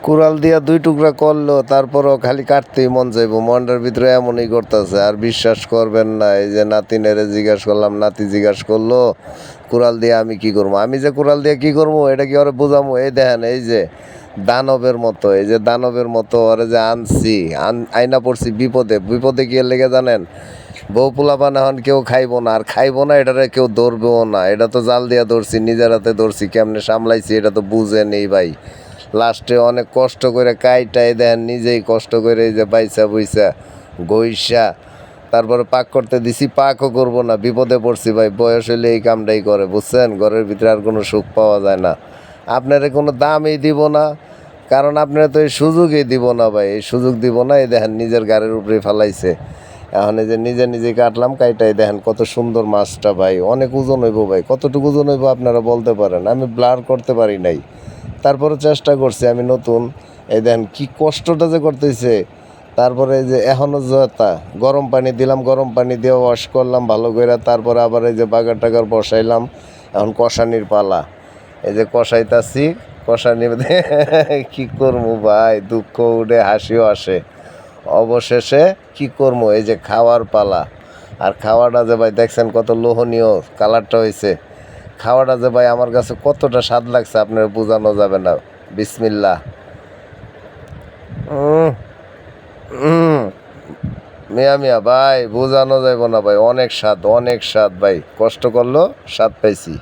কুড়াল দিয়া 2 টুকরা করলো, তারপরও খালি কাটতেই মন চাইবো, মনটার ভিতরে এমনই করতেছে। আর বিশ্বাস করবেন না, এই যে নাতিনেরে জিজ্ঞাস করলাম, নাতি জিজ্ঞাস করলো কুড়াল দিয়ে আমি কি করবো। আমি যে কুড়াল দিয়ে কি করবো এটা কি ওরে বুঝামো? এই দেখেন, এই যে দানবের মতো, এই যে দানবের মতো ওরে যে আনছি, আইনা পড়ছি বিপদে। বিপদে গিয়ে লেগে জানেন, বউ পোলাপান এখন কেউ খাইবো না, আর খাইবো না, এটারে কেউ ধরবেও না। এটা তো জাল দিয়া ধরছি, নিজের হাতে ধরছি, কেমনে সামলাইছি এটা তো বুঝে নেই ভাই। লাস্টে অনেক কষ্ট করে কাইটাই দেন, নিজেই কষ্ট করে এই যে বাইসা বইসা গইসা তারপরে পাক করতে দিছি, পাকও করবো না, বিপদে পড়ছি ভাই। বয়স হলে এই কামটাই করে, বুঝছেন? ঘরের ভিতরে আর কোনো সুখ পাওয়া যায় না। আপনারা কোনো দামই দিব না, কারণ আপনারা তো এই সুযোগই দিব না ভাই, এই সুযোগ দিব না। এই দেখেন নিজের গাড়ির উপরে ফেলাইছে। এখন এই যে নিজে নিজে কাটলাম, কাইটাই দেখেন কত সুন্দর মাছটা ভাই। অনেক ওজন হইব ভাই, কতটুকু ওজন হইব আপনারা বলতে পারেন? আমি ব্লার করতে পারি নাই, তারপরে চেষ্টা করছি আমি নতুন। এই দেখেন কি কষ্টটা যে করতেছে। তারপরে এই যে এখনও জতা গরম পানি দিলাম, গরম পানি দিয়ে ওয়াশ করলাম ভালো করে, তারপরে আবার এই যে বাগার টাগার বসাইলাম। এখন কষানির পালা, এই যে কষাইতাছি, কষানি কি করবো ভাই, দুঃখ উঠে হাসিও আসে। অবশেষে কি করবো, এই যে খাওয়ার পালা। আর খাওয়াটা যে ভাই দেখছেন কত লোভনীয় কালারটা হয়েছে। খাওয়াটা যে ভাই আমার কাছে কতটা স্বাদ লাগছে আপনার বোঝানো যাবে না। বিসমিল্লাহ। উম, উম, মিয়া মিয়া ভাই বোঝানো যাবে না ভাই, অনেক স্বাদ, অনেক স্বাদ ভাই। কষ্ট করলো, স্বাদ পাইছি।